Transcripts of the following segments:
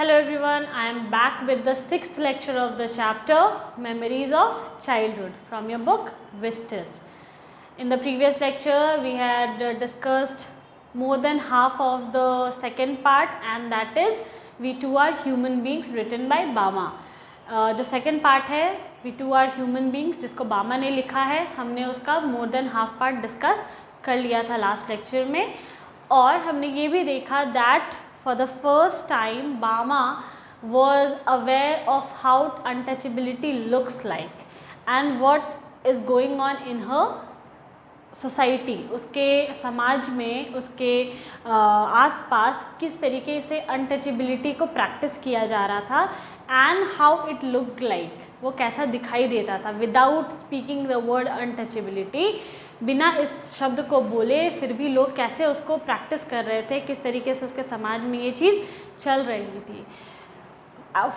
Hello everyone, I am back with the sixth lecture of the chapter Memories of Childhood from your book Vistas. In the previous lecture we had discussed more than half of the second part, and that is We Too Are Human Beings written by Bama. जो second part है we too are human beings जिसको बामा ने लिखा है, हमने उसका more than half part discuss कर लिया था लास्ट लेक्चर में। और हमने ये भी देखा that for the first time Bama was aware of how untouchability looks like and what is going on in her society. उसके समाज में, उसके आसपास किस तरीके से अनटचेबिलिटी को प्रैक्टिस किया जा रहा था and how it look like, वो कैसा दिखाई देता था without speaking the word untouchability. बिना इस शब्द को बोले फिर भी लोग कैसे उसको प्रैक्टिस कर रहे थे, किस तरीके से उसके समाज में ये चीज़ चल रही थी।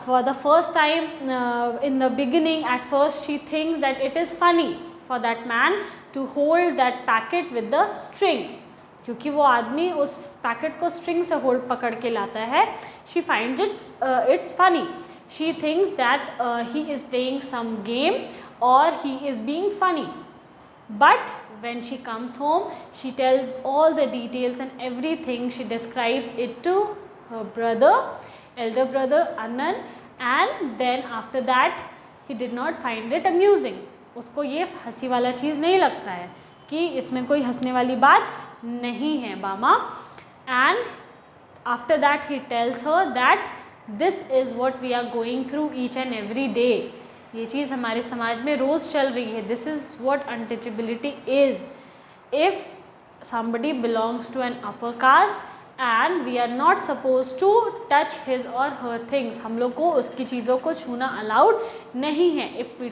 For the first time in the beginning, at first she thinks that it is funny for that man to hold that packet with the string, क्योंकि वो आदमी उस पैकेट को स्ट्रिंग से होल्ड पकड़ के लाता है। She finds it's funny. She thinks that he is playing some game or he is being funny. But when she comes home, she tells all the details and everything. She describes it to her brother, elder brother Anand, and then after that he did not find it amusing. उसको ये हंसी वाला चीज़ नहीं लगता है कि इसमें कोई हंसने वाली बात नहीं है Bama. And after that he tells her that this is what we are going through each and every day. ये चीज़ हमारे समाज में रोज़ चल रही है। This is what untouchability is. If somebody belongs to an upper caste and we are not supposed to touch his or her things, हम लोग को उसकी चीज़ों को छूना अलाउड नहीं है। if we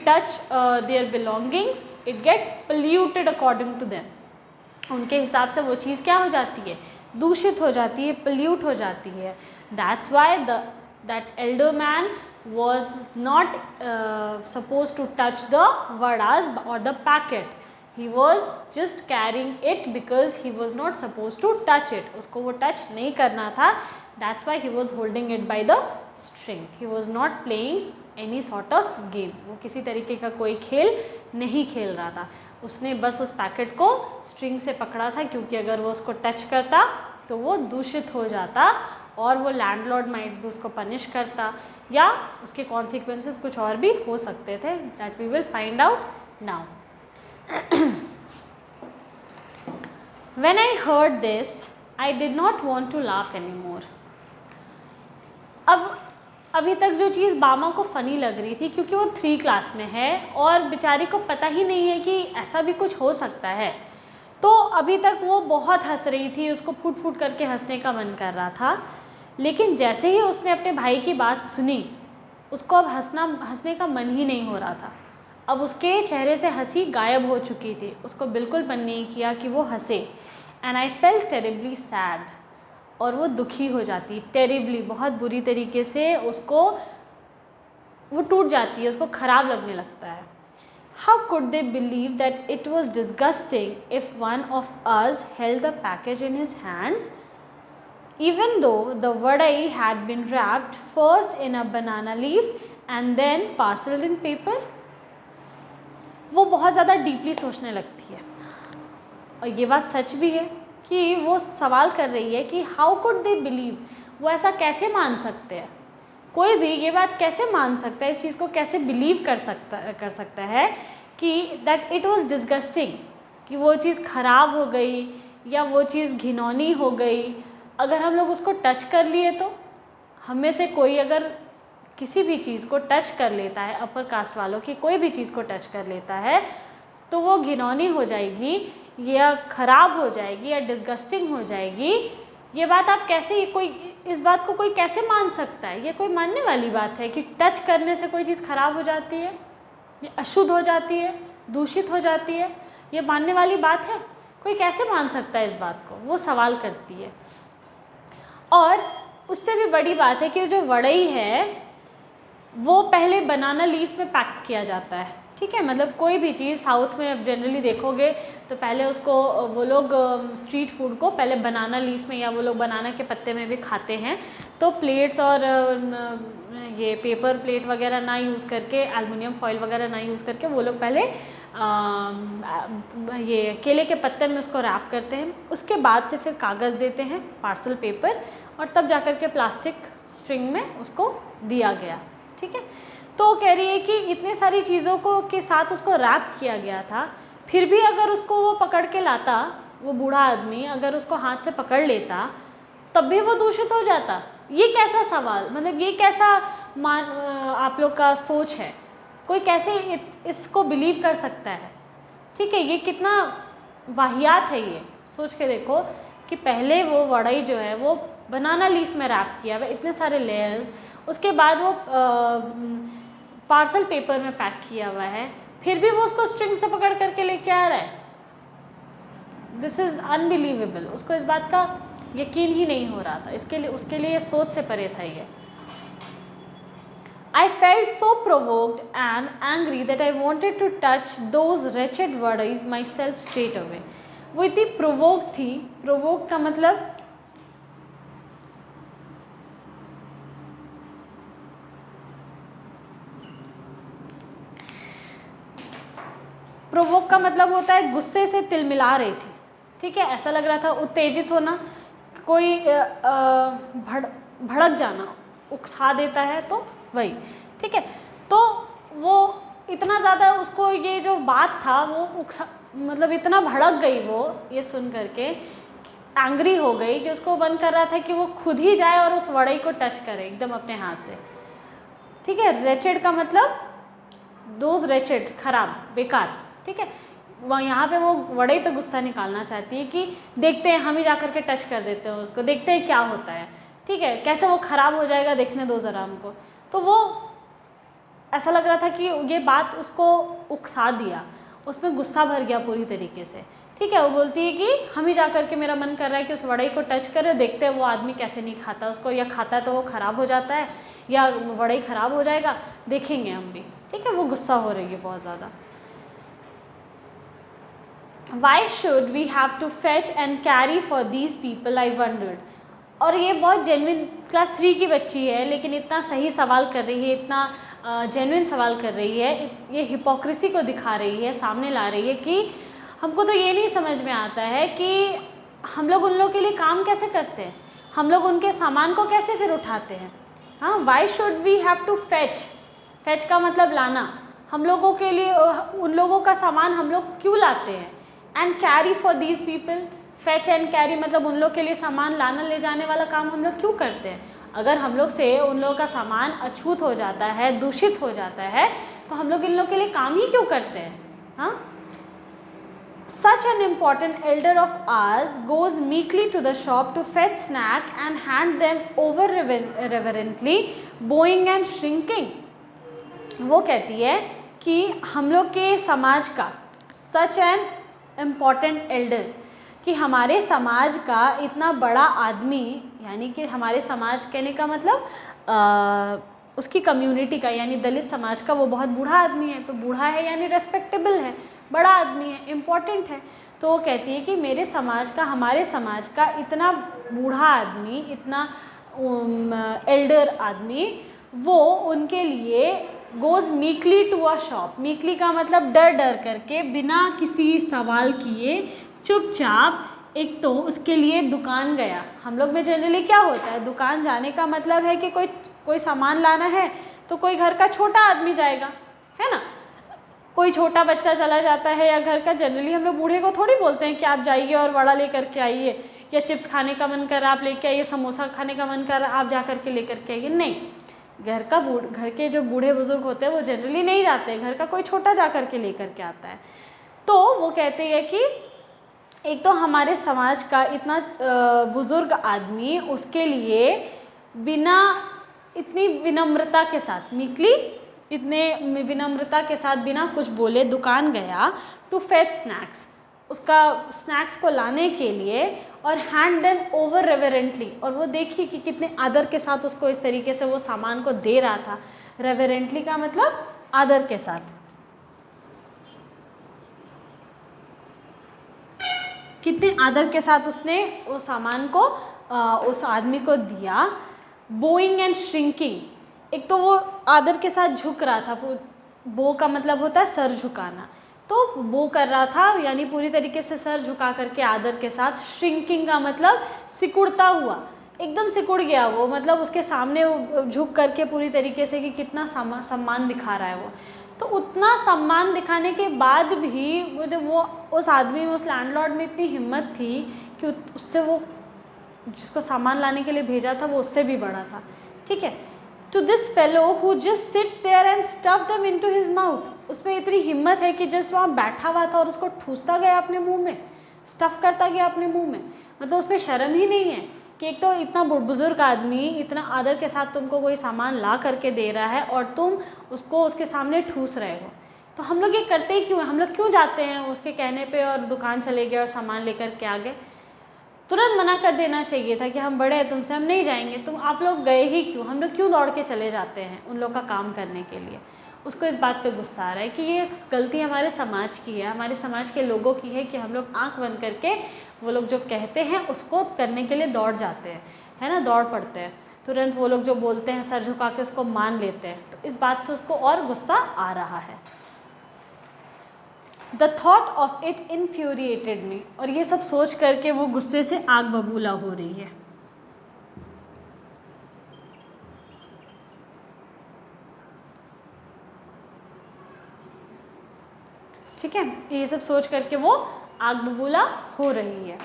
touch their belongings, it gets polluted according to them. उनके हिसाब से वो चीज़ क्या हो जाती है, दूषित हो जाती है, pollute हो जाती है। That's why that elder man was not supposed to touch the vadas or the packet. He was just carrying it because he was not supposed to touch it. उसको वो touch नहीं करना था. That's why he was holding it by the string. He was not playing any sort of game. वो किसी तरीके का कोई खेल नहीं खेल रहा था। उसने बस उस पैकेट को स्ट्रिंग से पकड़ा था, क्योंकि अगर वो उसको टच करता तो वो दूषित हो जाता और वो लैंडलॉर्ड माइट भी उसको पनिश करता, या उसके कॉन्सिक्वेंसेस कुछ और भी हो सकते थे। That we will find out now. When I heard this, I did not want to laugh anymore. अब अभी तक जो चीज़ बामा को फ़नी लग रही थी, क्योंकि वो 3 क्लास में है और बेचारी को पता ही नहीं है कि ऐसा भी कुछ हो सकता है, तो अभी तक वो बहुत हंस रही थी, उसको फूट फूट करके हंसने का मन कर रहा था। लेकिन जैसे ही उसने अपने भाई की बात सुनी, उसको अब हंसने का मन ही नहीं हो रहा था। अब उसके चेहरे से हंसी गायब हो चुकी थी, उसको बिल्कुल मन नहीं किया कि वो हंसे। And I felt terribly sad, और वो दुखी हो जाती, टेरिबली, बहुत बुरी तरीके से उसको वो टूट जाती है, उसको ख़राब लगने लगता है। How could they believe that it was disgusting if one of us held the package in his hands, even though the vadai had been wrapped first in a banana leaf and then parceled in paper. वो बहुत ज़्यादा deeply सोचने लगती है, और ये बात सच भी है कि वो सवाल कर रही है कि हाउ कुड दे बिलीव, वो ऐसा कैसे मान सकते हैं, कोई भी ये बात कैसे मान सकता है, इस चीज़ को कैसे बिलीव कर सकता है कि दैट इट वॉज डिस्गस्टिंग, कि वो चीज़ ख़राब हो गई या वो चीज़ घिनौनी हो गई। अगर हम लोग उसको टच कर लिए तो, हम में से कोई अगर किसी भी चीज़ को टच कर लेता है, अपर कास्ट वालों की कोई भी चीज़ को टच कर लेता है, तो वो घिनौनी हो जाएगी या ख़राब हो जाएगी या डिस्गस्टिंग हो जाएगी। ये बात आप कैसे, इस बात को कोई कैसे मान सकता है? ये कोई मानने वाली बात है कि टच करने से कोई चीज़ ख़राब हो जाती है, ये अशुद्ध हो जाती है, दूषित हो जाती है? ये मानने वाली बात है? कोई कैसे मान सकता है इस बात को? वो सवाल करती है। और उससे भी बड़ी बात है कि जो वड़ई है वो पहले बनाना लीफ में पैक किया जाता है, ठीक है, मतलब कोई भी चीज़ साउथ में आप जनरली देखोगे तो पहले उसको वो लोग स्ट्रीट फूड को पहले बनाना लीफ में या वो लोग बनाना के पत्ते में भी खाते हैं। तो प्लेट्स और ये पेपर प्लेट वगैरह ना यूज़ करके, एल्युमिनियम फॉइल वगैरह ना यूज़ करके वो लोग पहले ये केले के पत्ते में उसको रैप करते हैं, उसके बाद से फिर कागज़ देते हैं, पार्सल पेपर, और तब जाकर के प्लास्टिक स्ट्रिंग में उसको दिया गया। ठीक है, तो कह रही है कि इतने सारी चीज़ों को के साथ उसको रैप किया गया था, फिर भी अगर उसको वो पकड़ के लाता, वो बूढ़ा आदमी अगर उसको हाथ से पकड़ लेता तब भी वो दूषित हो जाता। ये कैसा सवाल, मतलब ये कैसा आप लोग का सोच है, कोई कैसे इसको बिलीव कर सकता है? ठीक है, ये कितना वाहियात है, ये सोच के देखो कि पहले वो वड़ई जो है वो बनाना लीफ में रैप किया हुआ, इतने सारे लेयर्स, उसके बाद वो पार्सल पेपर में पैक किया हुआ है, फिर भी वो उसको स्ट्रिंग से पकड़ करके लेके आ रहा है। This is unbelievable. उसको इस बात का यकीन ही नहीं हो रहा था, उसके लिए सोच से परे था ये। I felt so provoked and angry that I wanted to touch those wretched words myself straight away. वो इतनी प्रोवोक थी, प्रोवोक का मतलब होता है गुस्से से तिलमिला रही थी। ठीक है, ऐसा लग रहा था, उत्तेजित होना, कोई भड़क जाना, उकसा देता है तो वही। ठीक है, तो वो इतना ज़्यादा उसको ये जो बात था वो मतलब इतना भड़क गई वो ये सुन करके, एंग्री हो गई कि उसको मन कर रहा था कि वो खुद ही जाए और उस वड़ई को टच करे एकदम अपने हाथ से। ठीक है, रेचेड का मतलब दोज रेचेड, खराब, बेकार। ठीक है, वह यहाँ पे वो वड़ई पे गुस्सा निकालना चाहती है कि देखते हैं, हम ही जा कर के टच कर देते हैं उसको, देखते हैं क्या होता है। ठीक है, कैसे वो ख़राब हो जाएगा, देखने दो ज़रा हमको। तो वो ऐसा लग रहा था कि ये बात उसको उकसा दिया, उसमें गुस्सा भर गया पूरी तरीके से। ठीक है, वो बोलती है कि हम ही जा कर के, मेरा मन कर रहा है कि उस वड़ई को टच करे, देखते हैं वो आदमी कैसे नहीं खाता उसको, या खाता है तो वो ख़राब हो जाता है या वड़ई ख़राब हो जाएगा, देखेंगे हम भी। ठीक है, वो गुस्सा हो रही है बहुत ज़्यादा। Why should we have to fetch and carry for these people, I wondered. और ये बहुत जेन्युइन, क्लास 3 की बच्ची है लेकिन इतना सही सवाल कर रही है, इतना जेन्युइन सवाल कर रही है, ये हिपोक्रेसी को दिखा रही है, सामने ला रही है कि हमको तो ये नहीं समझ में आता है कि हम लोग उन लोगों के लिए काम कैसे करते हैं, हम लोग उनके सामान को कैसे फिर उठाते हैं। हाँ, why should we have to fetch, fetch का मतलब लाना, हम लोगों के लिए उन लोगों का सामान हम लोग क्यों लाते हैं। And carry for these people, fetch and carry मतलब उन लोग के लिए सामान लाना ले जाने वाला काम हम लोग क्यों करते हैं। अगर हम लोग से उन लोगों का सामान अछूत हो जाता है, दूषित हो जाता है, तो हम लोग इन लोग के लिए काम ही क्यों करते हैं। हाँ, Such an important elder of ours goes meekly to the shop to fetch snack and hand them over reverently, bowing and shrinking. वो कहती है कि हम लोग के समाज का such an important elder, कि हमारे समाज का इतना बड़ा आदमी, यानी कि हमारे समाज कहने का मतलब उसकी कम्युनिटी का, यानी दलित समाज का वो बहुत बूढ़ा आदमी है, तो बूढ़ा है यानी रेस्पेक्टेबल है, बड़ा आदमी है, इम्पॉर्टेंट है। तो वो कहती है कि मेरे समाज का, हमारे समाज का इतना बूढ़ा आदमी, इतना एल्डर आदमी, वो उनके लिए गोज़ मीकली टू अ शॉप, मीकली का मतलब डर डर करके, बिना किसी सवाल किए चुपचाप, एक तो उसके लिए दुकान गया। हम लोग में जनरली क्या होता है, दुकान जाने का मतलब है कि कोई सामान लाना है तो कोई घर का छोटा आदमी जाएगा, है ना, कोई छोटा बच्चा चला जाता है, या घर का, जनरली हम लोग बूढ़े को थोड़ी बोलते हैं कि आप जाइए और वड़ा लेकर के आइए, या चिप्स खाने का मन कर रहा आप लेके आइए, समोसा खाने का मन कर रहा आप जा कर के लेकर के आइए। नहीं, घर के जो बूढ़े बुजुर्ग होते हैं वो जनरली नहीं जाते, घर का कोई छोटा जा कर के लेकर के आता है। तो वो कहते हैं कि एक तो हमारे समाज का इतना बुजुर्ग आदमी, उसके लिए बिना, इतनी विनम्रता के साथ, मीकली, इतने विनम्रता के साथ बिना कुछ बोले दुकान गया टू फेच स्नैक्स, उसका स्नैक्स को लाने के लिए, और हैंड देम ओवर रेवरेंटली, और वो देखिए कि कितने आदर के साथ उसको इस तरीके से वो सामान को दे रहा था। रेवरेंटली का मतलब आदर के साथ। कितने आदर के साथ उसने उस सामान को उस आदमी को दिया। बोइंग एंड श्रिंकिंग, एक तो वो आदर के साथ झुक रहा था, बो का मतलब होता है सर झुकाना, तो बो कर रहा था यानी पूरी तरीके से सर झुका करके आदर के साथ। श्रिंकिंग का मतलब सिकुड़ता हुआ, एकदम सिकुड़ गया वो, मतलब उसके सामने वो झुक करके पूरी तरीके से कि कितना सम्मान दिखा रहा है वो। तो उतना सम्मान दिखाने के बाद भी वो उस आदमी में, उस लैंडलॉर्ड में इतनी हिम्मत थी कि उससे वो जिसको सामान लाने के लिए भेजा था वो उससे भी बड़ा था। ठीक है, to this fellow who just sits there and stuff them into his mouth, उसमें इतनी हिम्मत है कि जस्ट वहाँ बैठा हुआ था और उसको ठूसता गया अपने मुंह में, स्टफ करता गया अपने मुंह में। मतलब उसमें शर्म ही नहीं है कि एक तो इतना बुजुर्ग आदमी इतना आदर के साथ तुमको कोई सामान ला करके दे रहा है और तुम उसको उसके सामने ठूस रहे हो। तो हम लोग ये करते ही क्यों हैं? हम लोग क्यों जाते हैं उसके कहने पे और दुकान चले गए और सामान लेकर के आ गए? तुरंत मना कर देना चाहिए था कि हम बड़े हैं, तुमसे हम नहीं जाएंगे। तुम आप लोग गए ही क्यों? हम लोग क्यों दौड़ के चले जाते हैं उन लोग का काम करने के लिए? उसको इस बात पे गुस्सा आ रहा है कि ये गलती हमारे समाज की है, हमारे समाज के लोगों की है कि हम लोग आंख बंद करके वो लोग जो कहते हैं उसको करने के लिए दौड़ जाते हैं, है ना, दौड़ पड़ते हैं। तुरंत वो लोग जो बोलते हैं सर झुका के उसको मान लेते हैं। तो इस बात से उसको और गुस्सा आ रहा है। The thought of it infuriated me, और ये सब सोच करके वो गुस्से से आग बबूला हो रही है। ठीक है, ये सब सोच करके वो आग बबूला हो रही है।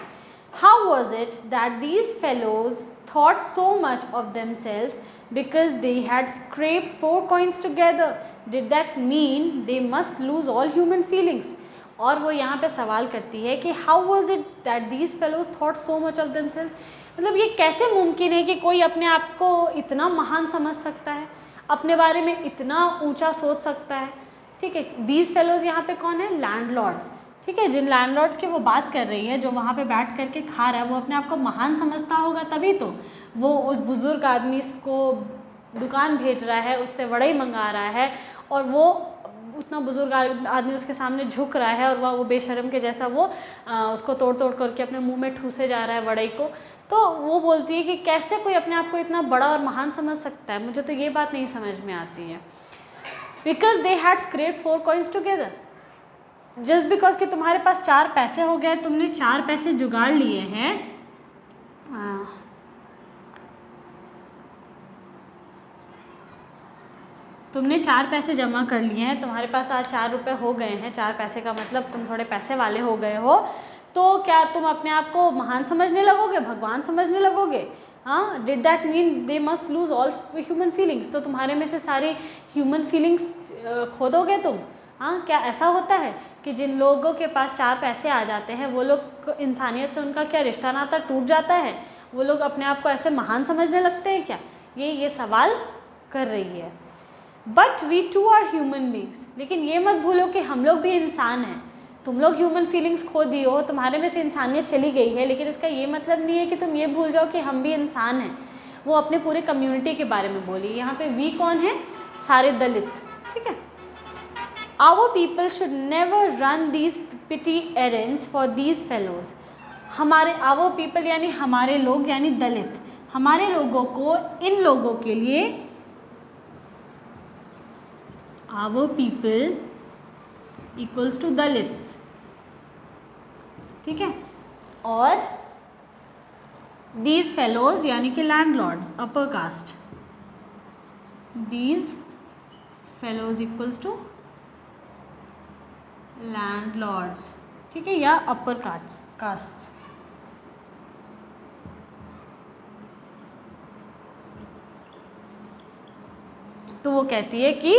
How was it that these fellows thought so much of themselves because they had scraped 4 coins together? Did that mean they must lose all human feelings? और वो यहाँ पे सवाल करती है कि how was it that these fellows thought so much of themselves? मतलब ये कैसे मुमकिन है कि कोई अपने आप को इतना महान समझ सकता है, अपने बारे में इतना ऊंचा सोच सकता है। ठीक है, these fellows यहाँ पे कौन है? लैंडलॉर्ड्स। ठीक है, जिन लैंडलॉर्ड्स की वो बात कर रही है, जो वहाँ पे बैठ करके खा रहा है, वो अपने आप को महान समझता होगा तभी तो वो उस बुज़ुर्ग आदमी को दुकान भेज रहा है, उससे वड़ई मंगा रहा है और वो उतना बुजुर्ग आदमी उसके सामने झुक रहा है और वो बेशर्म के जैसा वो उसको तोड़ तोड़ करके अपने मुंह में ठूसे जा रहा है वड़ई को। तो वो बोलती है कि कैसे कोई अपने आप को इतना बड़ा और महान समझ सकता है, मुझे तो ये बात नहीं समझ में आती है। Because they had scraped 4 coins together, just because कि तुम्हारे पास 4 पैसे हो गए, तुमने 4 पैसे जुगाड़ लिए हैं, तुमने 4 पैसे जमा कर लिए हैं, तुम्हारे पास आज 4 रुपये हो गए हैं, 4 पैसे का मतलब तुम थोड़े पैसे वाले हो गए हो, तो क्या तुम अपने आप को महान समझने लगोगे, भगवान समझने लगोगे? हाँ, did that mean they must lose all human feelings? तो तुम्हारे में से सारी ह्यूमन फीलिंग्स खो दोगे तुम? हाँ, क्या ऐसा होता है कि जिन लोगों के पास 4 पैसे आ जाते हैं वो लोग इंसानियत से उनका क्या रिश्ता नाता टूट जाता है? वो लोग अपने आप को ऐसे महान समझने लगते हैं क्या? ये सवाल कर रही है। But we too are human beings, लेकिन ये मत भूलो कि हम लोग भी इंसान हैं। तुम लोग ह्यूमन फीलिंग्स खो दिए हो, तुम्हारे में से इंसानियत चली गई है, लेकिन इसका ये मतलब नहीं है कि तुम ये भूल जाओ कि हम भी इंसान हैं। वो अपने पूरे कम्युनिटी के बारे में बोली। यहाँ पे वी कौन है? सारे दलित। ठीक है, our people should never run these petty errands for these fellows. हमारे आवर पीपल यानी हमारे लोग यानी दलित, हमारे लोगों को इन लोगों के लिए, our people equals to Dalits. ठीक है, और दीज फेलोज यानी कि landlords, upper caste, these fellows equals to landlords. ठीक है, या अपर कास्ट। तो वो कहती है कि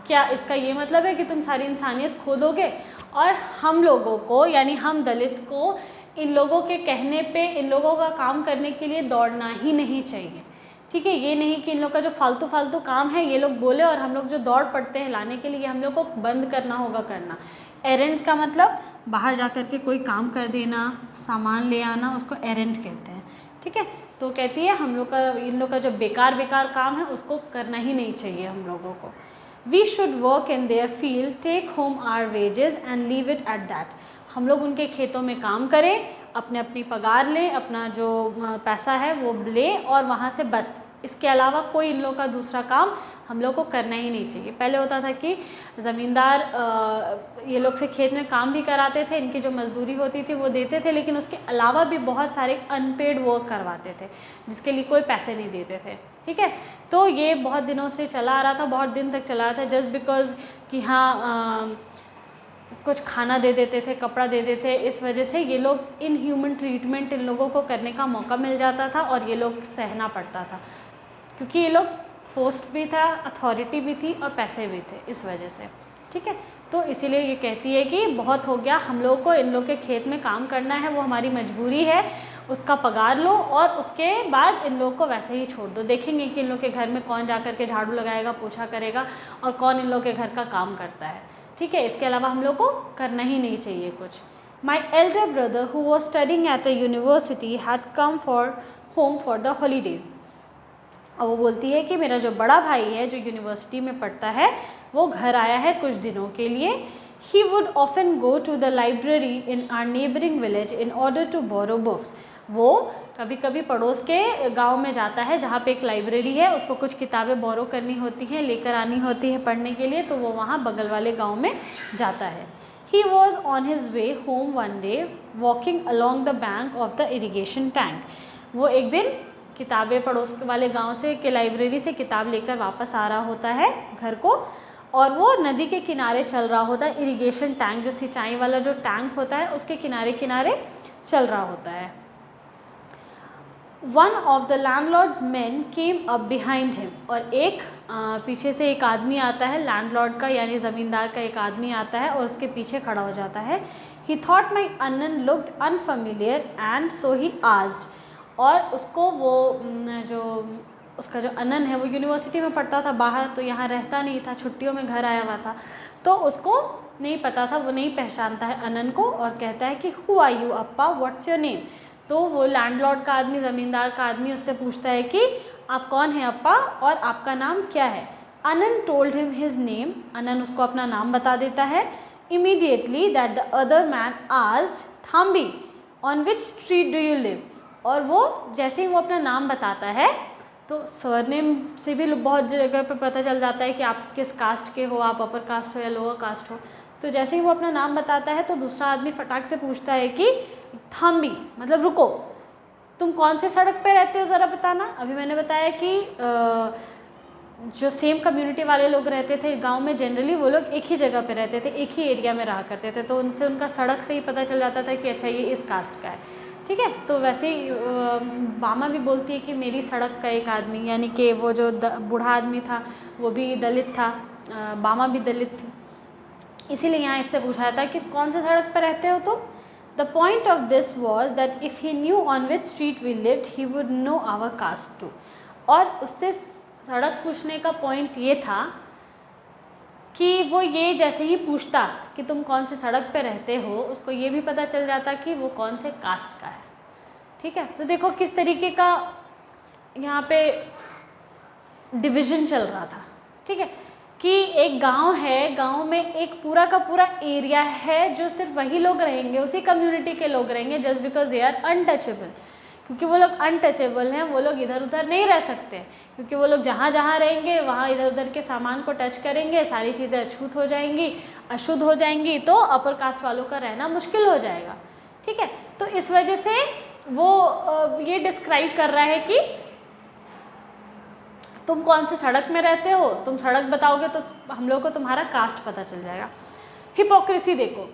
क्या इसका ये मतलब है कि तुम सारी इंसानियत खो दोगे और हम लोगों को यानी हम दलित को इन लोगों के कहने पे इन लोगों का काम करने के लिए दौड़ना ही नहीं चाहिए। ठीक है, ये नहीं कि इन लोग का जो फालतू काम है ये लोग बोले और हम लोग जो दौड़ पड़ते हैं लाने के लिए हम लोग को बंद करना होगा करना। एरेंड्स का मतलब बाहर जा कर के कोई काम कर देना, सामान ले आना, उसको एरेंड कहते हैं। ठीक है, तो कहती है हम लोग का इन लोग का जो बेकार काम है उसको करना ही नहीं चाहिए हम लोगों को। We should work in their field, take home our wages and leave it at that. हम लोग उनके खेतों में काम करें, अपने अपनी पगार लें, अपना जो पैसा है वो लें और वहाँ से बस, इसके अलावा कोई इन लोगों का दूसरा काम हम लोग को करना ही नहीं चाहिए। पहले होता था कि ज़मींदार ये लोग से खेत में काम भी कराते थे, इनकी जो मजदूरी होती थी वो देते थे, लेकिन उसके अलावा भी बहुत सारे अनपेड वर्क करवाते थे जिसके लिए कोई पैसे नहीं देते थे। ठीक है, तो ये बहुत दिनों से चला आ रहा था, बहुत दिन तक चला रहा था, जस्ट बिकॉज कि हाँ कुछ खाना दे देते थे, कपड़ा दे देते थे, इस वजह से ये लोग इनह्यूमन ट्रीटमेंट इन लोगों को करने का मौका मिल जाता था और ये लोग सहना पड़ता था, क्योंकि ये लोग पोस्ट भी था, अथॉरिटी भी थी और पैसे भी थे, इस वजह से। ठीक है, तो इसीलिए ये कहती है कि बहुत हो गया, हम लोगों को इन लोग के खेत में काम करना है, वो हमारी मजबूरी है, उसका पगार लो और उसके बाद इन लोगों को वैसे ही छोड़ दो। देखेंगे कि इन लोग के घर में कौन जा कर के झाड़ू लगाएगा, पोछा करेगा और कौन इन लोग के घर का काम करता है। ठीक है, इसके अलावा हम लोग को करना ही नहीं चाहिए कुछ। My elder brother who was studying at a university had come for home for the holidays. और वो बोलती है कि मेरा जो बड़ा भाई है जो यूनिवर्सिटी में पढ़ता है वो घर आया है कुछ दिनों के लिए। He would often go to the library in our neighbouring village in order to borrow books. वो कभी कभी पड़ोस के गांव में जाता है जहाँ पे एक लाइब्रेरी है, उसको कुछ किताबें बोरो करनी होती हैं, लेकर आनी होती है पढ़ने के लिए, तो वो वहाँ बगल वाले गांव में जाता है। He was on his way home one day walking along the bank of the irrigation tank. वो एक दिन किताबें पड़ोस वाले गांव से के लाइब्रेरी से किताब लेकर वापस आ रहा होता है घर को, और वो नदी के किनारे चल रहा होता है, इरिगेशन टैंक जो सिंचाई वाला जो टैंक होता है उसके किनारे किनारे चल रहा होता है। One of the landlords man came up behind him, और एक पीछे से एक आदमी आता है, लैंडलॉर्ड का यानी ज़मींदार का एक आदमी आता है और उसके पीछे खड़ा हो जाता है। He thought my Annan looked unfamiliar and so he asked. और उसको वो जो उसका जो अनन है वो यूनिवर्सिटी में पढ़ता था बाहर, तो यहाँ रहता नहीं था, छुट्टियों में घर आया हुआ था, तो उसको नहीं पता था, वो नहीं पहचानता है अनन को और कहता है कि who are you appa, what's your name. तो वो लैंडलॉर्ड का आदमी, ज़मींदार का आदमी उससे पूछता है कि आप कौन हैं अप्पा और आपका नाम क्या है। Annan told him his name, Annan उसको अपना नाम बता देता है। Immediately that the other man asked thambi on which street do you live. और वो जैसे ही वो अपना नाम बताता है तो सरनेम से भी बहुत जगह पे पता चल जाता है कि आप किस कास्ट के हो, आप अपर कास्ट हो या लोअर कास्ट हो। तो जैसे ही वो अपना नाम बताता है तो दूसरा आदमी फटाक से पूछता है कि थाम्बी मतलब रुको, तुम कौन से सड़क पे रहते हो ज़रा बताना। अभी मैंने बताया कि जो सेम कम्युनिटी वाले लोग रहते थे गांव में, जनरली वो लोग एक ही जगह पे रहते थे, एक ही एरिया में रहा करते थे, तो उनसे उनका सड़क से ही पता चल जाता था कि अच्छा ये इस कास्ट का है। ठीक है, तो वैसे ही बामा भी बोलती है कि मेरी सड़क का एक आदमी, यानी कि वो जो बूढ़ा आदमी था वो भी दलित था, बामा भी दलित थी, इसीलिए यहाँ इससे पूछा था कि कौन से सड़क पर रहते हो तुम। The point of this was that if he knew on which street we lived he would know our caste too. और उससे सड़क पूछने का पॉइंट ये था कि वो ये जैसे ही पूछता कि तुम कौन से सड़क पे रहते हो, उसको ये भी पता चल जाता कि वो कौन से कास्ट का है। ठीक है, तो देखो किस तरीके का यहाँ पे डिवीज़न चल रहा था। ठीक है, कि एक गांव है, गांव में एक पूरा का पूरा एरिया है जो सिर्फ वही लोग रहेंगे, उसी कम्युनिटी के लोग रहेंगे, just because they are untouchable. क्योंकि वो लोग अनटचेबल हैं, वो लोग इधर उधर नहीं रह सकते, क्योंकि वो लोग जहाँ जहाँ रहेंगे वहाँ इधर उधर के सामान को टच करेंगे, सारी चीज़ें अछूत हो जाएंगी, अशुद्ध हो जाएंगी, तो अपर कास्ट वालों का रहना मुश्किल हो जाएगा। ठीक है, तो इस वजह से वो ये डिस्क्राइब कर रहा है कि तुम कौन से सड़क में रहते हो, तुम सड़क बताओगे तो हम लोग को तुम्हारा कास्ट पता चल जाएगा। हिपोक्रेसी देखो,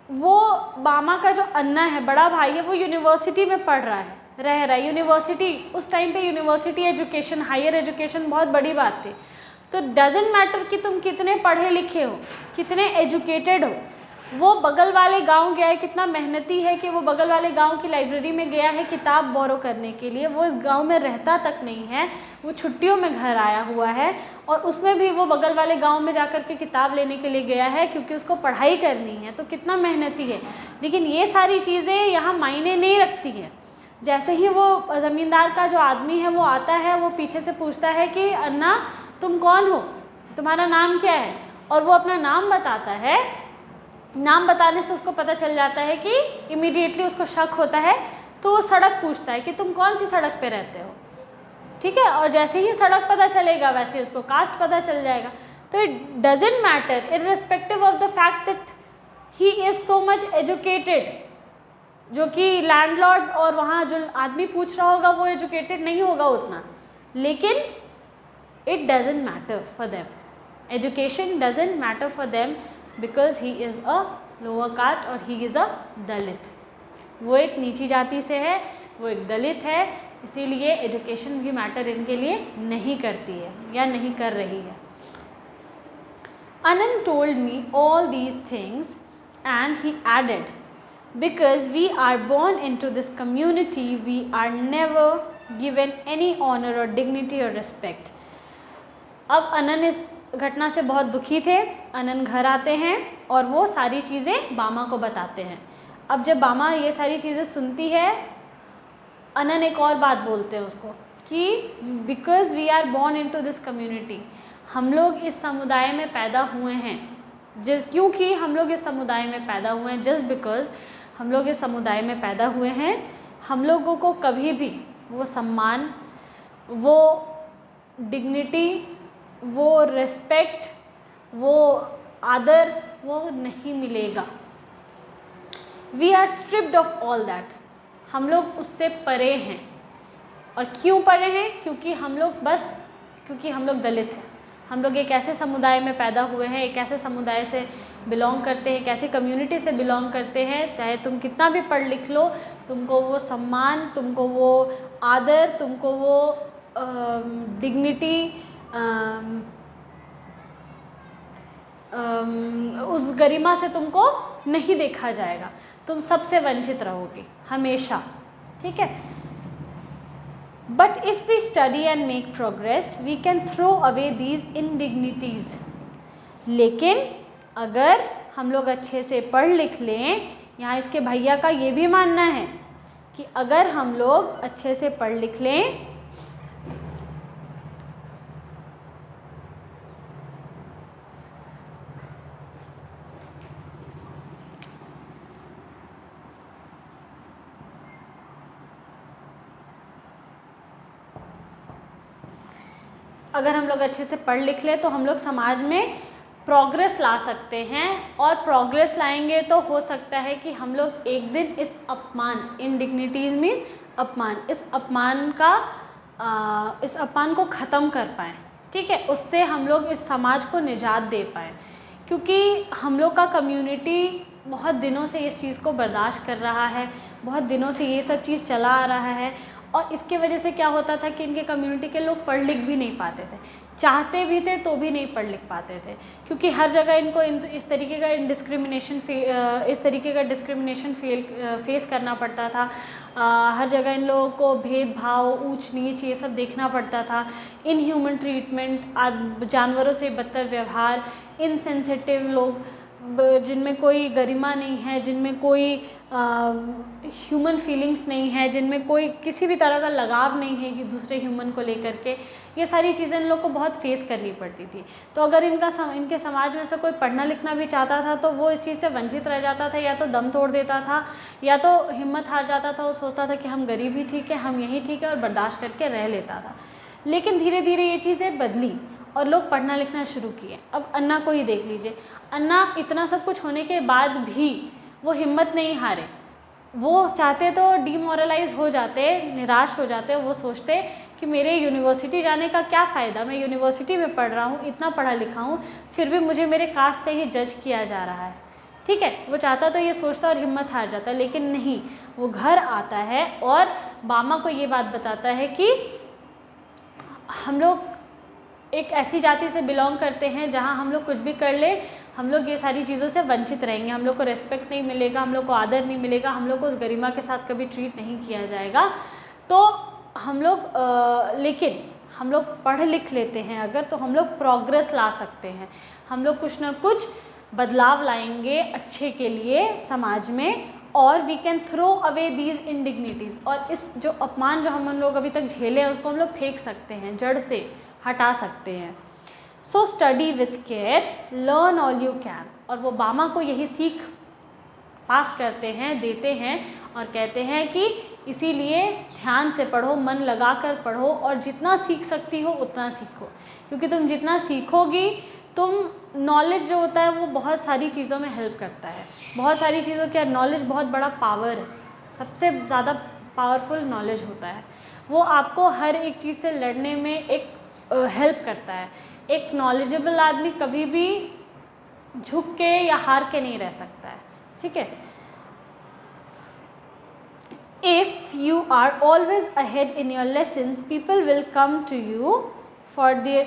वो बामा का जो अन्ना है, बड़ा भाई है, वो यूनिवर्सिटी में पढ़ रहा है, रह रहा है। यूनिवर्सिटी उस टाइम पे यूनिवर्सिटी एजुकेशन, हायर एजुकेशन बहुत बड़ी बात थी। तो डजेंट मैटर कि तुम कितने पढ़े लिखे हो, कितने एजुकेटेड हो, वो बगल वाले गांव गया है, कितना मेहनती है कि वो बगल वाले गांव की लाइब्रेरी में गया है किताब बोरो करने के लिए। वो इस गांव में रहता तक नहीं है, वो छुट्टियों में घर आया हुआ है और उसमें भी वो बगल वाले गांव में जाकर के किताब लेने के लिए गया है क्योंकि उसको पढ़ाई करनी है। तो कितना मेहनती है। लेकिन ये सारी चीज़ें यहाँ मायने नहीं रखती हैं। जैसे ही वो ज़मींदार का जो आदमी है वो आता है, वो पीछे से पूछता है कि अन्ना तुम कौन हो, तुम्हारा नाम क्या है, और वो अपना नाम बताता है, नाम बताने से उसको पता चल जाता है कि इमीडिएटली उसको शक होता है, तो वो सड़क पूछता है कि तुम कौन सी सड़क पे रहते हो, ठीक है। और जैसे ही सड़क पता चलेगा वैसे उसको कास्ट पता चल जाएगा। तो it doesn't matter irrespective of the fact that he is so much educated, जो कि लैंडलॉर्ड्स और वहाँ जो आदमी पूछ रहा होगा वो एजुकेटेड नहीं होगा उतना, लेकिन it doesn't matter for them, education doesn't matter for them because he is a lower caste और ही इज़ अ दलित। वो एक नीची जाति से है, वो एक दलित है, इसीलिए एजुकेशन भी मैटर इनके लिए नहीं करती है या नहीं कर रही है। Anand told me all these things and he added, because we are born into this community, we are never given any honor or dignity or respect. अब अनंत इस घटना से बहुत दुखी थे। अनंत घर आते हैं और वो सारी चीज़ें बामा को बताते हैं। अब जब बामा ये सारी चीज़ें सुनती है, अनंत एक और बात बोलते हैं उसको कि because we are born into this community, हम लोग इस समुदाय में पैदा हुए हैं, क्योंकि हम लोग इस समुदाय में पैदा हुए हैं, जस्ट बिकॉज हम लोग इस समुदाय में पैदा हुए हैं, हम लोगों को कभी भी वो सम्मान, वो डिग्निटी, वो रिस्पेक्ट, वो आदर वो नहीं मिलेगा। We are stripped of all that, हम लोग उससे परे हैं। और क्यों परे हैं? क्योंकि हम लोग दलित हैं। हम लोग एक ऐसे समुदाय में पैदा हुए हैं, एक ऐसे समुदाय से बिलोंग करते हैं, एक ऐसी कम्युनिटी से बिलोंग करते हैं, चाहे तुम कितना भी पढ़ लिख लो, तुमको वो सम्मान, तुमको वो आदर, तुमको वो डिग्निटी, उस गरिमा से तुमको नहीं देखा जाएगा, तुम सबसे वंचित रहोगे हमेशा, ठीक है। But if we study and make progress, we can throw away these indignities. लेकिन अगर हम लोग अच्छे से पढ़ लिख लें, यहाँ इसके भैया का ये भी मानना है कि अगर हम लोग अच्छे से पढ़ लिख लें, अगर हम लोग अच्छे से पढ़ लिख लें तो हम लोग समाज में प्रोग्रेस ला सकते हैं, और प्रोग्रेस लाएंगे तो हो सकता है कि हम लोग एक दिन इस अपमान, इनडिग्निटीज में अपमान, इस अपमान को ख़त्म कर पाएँ, ठीक है। उससे हम लोग इस समाज को निजात दे पाएँ, क्योंकि हम लोग का कम्युनिटी बहुत दिनों से इस चीज़ को बर्दाश्त कर रहा है, बहुत दिनों से ये सब चीज़ चला आ रहा है। और इसके वजह से क्या होता था कि इनके कम्युनिटी के लोग पढ़ लिख भी नहीं पाते थे, चाहते भी थे तो भी नहीं पढ़ लिख पाते थे, क्योंकि हर जगह इनको इस तरीके का डिस्क्रिमिनेशन फेस करना पड़ता था। हर जगह इन लोगों को भेदभाव, ऊंच नीच ये सब देखना पड़ता था, इनह्यूमन ट्रीटमेंट, जानवरों से बदतर व्यवहार, इनसेंसिटिव लोग जिनमें कोई गरिमा नहीं है, जिनमें कोई ह्यूमन फीलिंग्स नहीं है, जिनमें कोई किसी भी तरह का लगाव नहीं है दूसरे ह्यूमन को लेकर के, ये सारी चीज़ें इन लोग को बहुत फेस करनी पड़ती थी। तो अगर इनके समाज में से कोई पढ़ना लिखना भी चाहता था तो वो इस चीज़ से वंचित रह जाता था, या तो दम तोड़ देता था, या तो हिम्मत हार जाता था, वो सोचता था कि हम गरीब ही ठीक है, हम यही ठीक है, और बर्दाश्त करके रह लेता था। लेकिन धीरे धीरे ये चीज़ें बदली और लोग पढ़ना लिखना शुरू किए। अब अन्ना को ही देख लीजिए, अन्ना इतना सब कुछ होने के बाद भी वो हिम्मत नहीं हारे, वो चाहते तो डीमोरलाइज हो जाते, निराश हो जाते, वो सोचते कि मेरे यूनिवर्सिटी जाने का क्या फ़ायदा, मैं यूनिवर्सिटी में पढ़ रहा हूँ, इतना पढ़ा लिखा हूँ, फिर भी मुझे मेरे कास्ट से ही जज किया जा रहा है, ठीक है। वो चाहता तो ये सोचता और हिम्मत हार जाता, लेकिन नहीं, वो घर आता है और बामा को ये बात बताता है कि हम लोग एक ऐसी जाति से बिलोंग करते हैं जहाँ हम लोग कुछ भी कर ले, हम लोग ये सारी चीज़ों से वंचित रहेंगे, हम लोग को रेस्पेक्ट नहीं मिलेगा, हम लोग को आदर नहीं मिलेगा, हम लोग को उस गरिमा के साथ कभी ट्रीट नहीं किया जाएगा। तो हम लोग लेकिन हम लोग पढ़ लिख लेते हैं अगर, तो हम लोग प्रोग्रेस ला सकते हैं, हम लोग कुछ ना कुछ बदलाव लाएंगे अच्छे के लिए समाज में, और we can throw away these indignities, और इस जो अपमान जो हम लोग अभी तक झेले हैं उसको हम लोग फेंक सकते हैं, जड़ से हटा सकते हैं। So study with care, learn all you can. और वो बामा को यही सीख पास करते हैं, देते हैं और कहते हैं कि इसीलिए ध्यान से पढ़ो, मन लगा कर पढ़ो और जितना सीख सकती हो उतना सीखो, क्योंकि तुम जितना सीखोगी तुम नॉलेज जो होता है वो बहुत सारी चीज़ों में हेल्प करता है। बहुत सारी चीज़ों का नॉलेज बहुत बड़ा पावर है, सबसे ज़्यादा पावरफुल नॉलेज होता है। वो आपको हर एक चीज़ से लड़ने में एक हेल्प करता है। एक नॉलेजेबल आदमी कभी भी झुक के या हार के नहीं रह सकता है, ठीक है। If you are always ahead in your lessons, people will come to you for their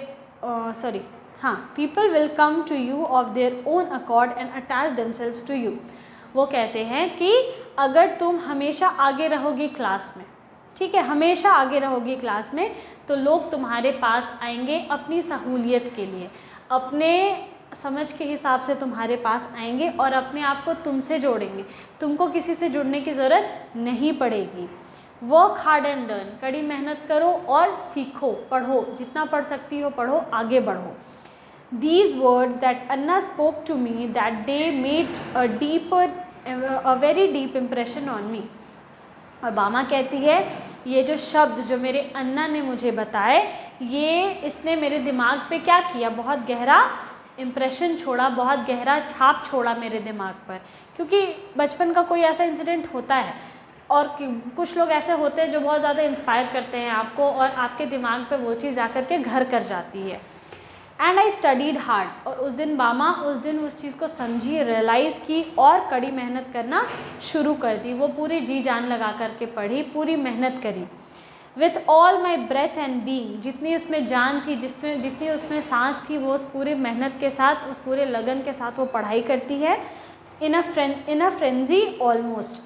people will come to you of their own accord and attach themselves to you. वो कहते हैं कि अगर तुम हमेशा आगे रहोगी क्लास में, ठीक है, हमेशा आगे रहोगी क्लास में, तो लोग तुम्हारे पास आएंगे अपनी सहूलियत के लिए, अपने समझ के हिसाब से तुम्हारे पास आएंगे और अपने आप को तुमसे जोड़ेंगे। तुमको किसी से जुड़ने की ज़रूरत नहीं पड़ेगी। वर्क हार्ड एंड लर्न, कड़ी मेहनत करो और सीखो, पढ़ो, जितना पढ़ सकती हो पढ़ो, आगे बढ़ो। These words that Anna spoke to me that day made a very deep impression on me. और बामा कहती है ये जो शब्द जो मेरे अन्ना ने मुझे बताए, ये इसने मेरे दिमाग पे क्या किया, बहुत गहरा इम्प्रेशन छोड़ा, बहुत गहरा छाप छोड़ा मेरे दिमाग पर। क्योंकि बचपन का कोई ऐसा इंसिडेंट होता है और कुछ लोग ऐसे होते हैं जो बहुत ज़्यादा इंस्पायर करते हैं आपको और आपके दिमाग पे वो चीज़ आकर के घर कर जाती है। एंड आई स्टडीड हार्ड, और उस दिन बामा उस चीज़ को समझी, रियलाइज़ की और कड़ी मेहनत करना शुरू कर दी। वो पूरी जी जान लगा करके पढ़ी, पूरी मेहनत करी। With all my breath and being, जितनी उसमें जान थी, जितनी उसमें सांस थी, वो उस पूरी मेहनत के साथ, उस पूरे लगन के साथ वो पढ़ाई करती है। इन अ फ्रेंजी ऑलमोस्ट,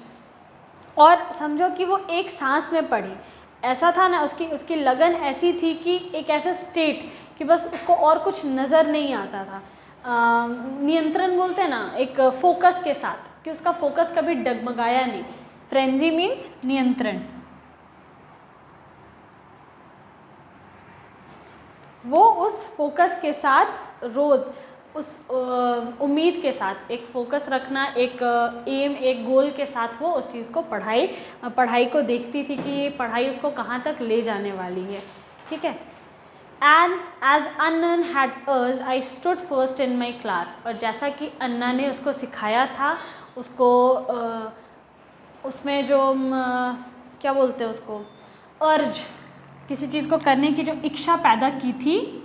और समझो कि वो एक सांस में पढ़ी। ऐसा था ना, उसकी लगन ऐसी थी कि एक ऐसा स्टेट कि बस उसको और कुछ नज़र नहीं आता था। नियंत्रण बोलते हैं ना, एक फोकस के साथ, कि उसका फोकस कभी डगमगाया नहीं। फ्रेंजी मीन्स नियंत्रण। वो उस फोकस के साथ रोज़ उस उम्मीद के साथ, एक फोकस रखना, एक एम, एक गोल के साथ वो उस चीज़ को पढ़ाई को देखती थी कि ये पढ़ाई उसको कहाँ तक ले जाने वाली है, ठीक है। एंड एज अन्नन हैड अर्ज I stood first in my class, और जैसा कि अन्ना ने उसको सिखाया था, उसको उसमें जो क्या बोलते हैं उसको, अर्ज, किसी चीज़ को करने की जो इच्छा पैदा की थी,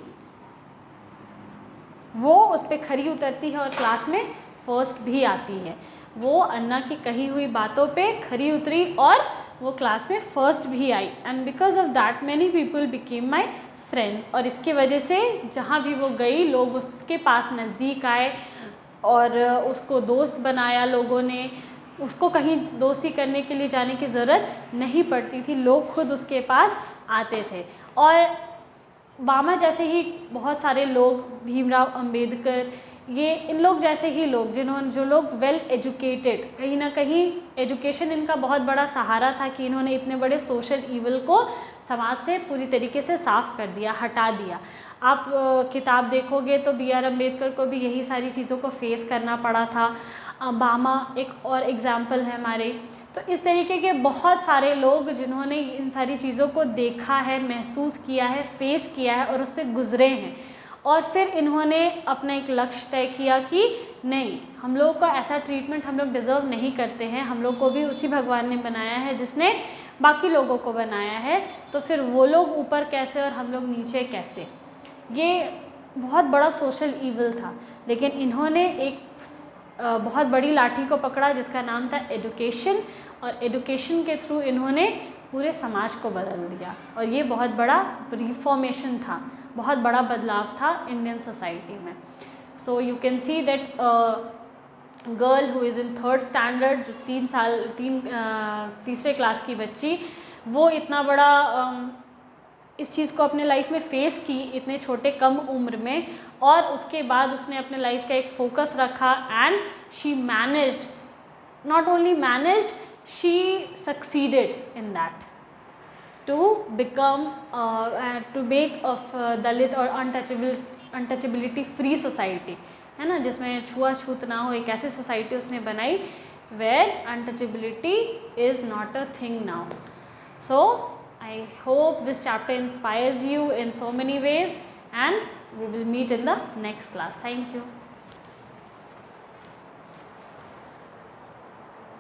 वो उस पर खरी उतरती है और क्लास में फर्स्ट भी आती है। वो अन्ना की कही हुई बातों पे खरी उतरी और वो क्लास में फर्स्ट भी आई। And because of that many people became my friends, और इसकी वजह से जहाँ भी वो गई लोग उसके पास नज़दीक आए और उसको दोस्त बनाया लोगों ने। उसको कहीं दोस्ती करने के लिए जाने की ज़रूरत नहीं पड़ती थी, लोग खुद उसके पास आते थे। और बामा जैसे ही बहुत सारे लोग, भीमराव अंबेडकर, ये इन लोग जैसे ही लोग जो लोग वेल एजुकेटेड, कहीं ना कहीं एजुकेशन इनका बहुत बड़ा सहारा था कि इन्होंने इतने बड़े सोशल ईवल को समाज से पूरी तरीके से साफ़ कर दिया, हटा दिया। आप किताब देखोगे तो बी आर अम्बेडकर को भी यही सारी चीज़ों को फेस करना पड़ा था। बामा एक और एग्ज़ाम्पल है हमारे। तो इस तरीके के बहुत सारे लोग जिन्होंने इन सारी चीज़ों को देखा है, महसूस किया है, फेस किया है और उससे गुज़रे हैं, और फिर इन्होंने अपना एक लक्ष्य तय किया कि नहीं, हम लोग को ऐसा ट्रीटमेंट हम लोग डिज़र्व नहीं करते हैं, हम लोग को भी उसी भगवान ने बनाया है जिसने बाकी लोगों को बनाया है, तो फिर वो लोग ऊपर कैसे और हम लोग नीचे कैसे। ये बहुत बड़ा सोशल ईवल था, लेकिन इन्होंने एक बहुत बड़ी लाठी को पकड़ा जिसका नाम था एजुकेशन, और एजुकेशन के थ्रू इन्होंने पूरे समाज को बदल दिया। और ये बहुत बड़ा रिफॉर्मेशन था, बहुत बड़ा बदलाव था इंडियन सोसाइटी में। So you can see that girl who is in 3rd standard, जो तीसरे क्लास की बच्ची, वो इतना बड़ा इस चीज़ को अपने लाइफ में फ़ेस की इतने छोटे कम उम्र में, और उसके बाद उसने अपने लाइफ का एक फ़ोकस रखा and she managed, not only managed, she succeeded in that to become to make of Dalit और अनटचेबिलिटी फ्री सोसाइटी, है ना, जिसमें छुआछूत ना हो, एक ऐसी सोसाइटी उसने बनाई where untouchability is not a thing now. So I hope this chapter inspires you in so many ways, and we will meet in the next class. Thank you.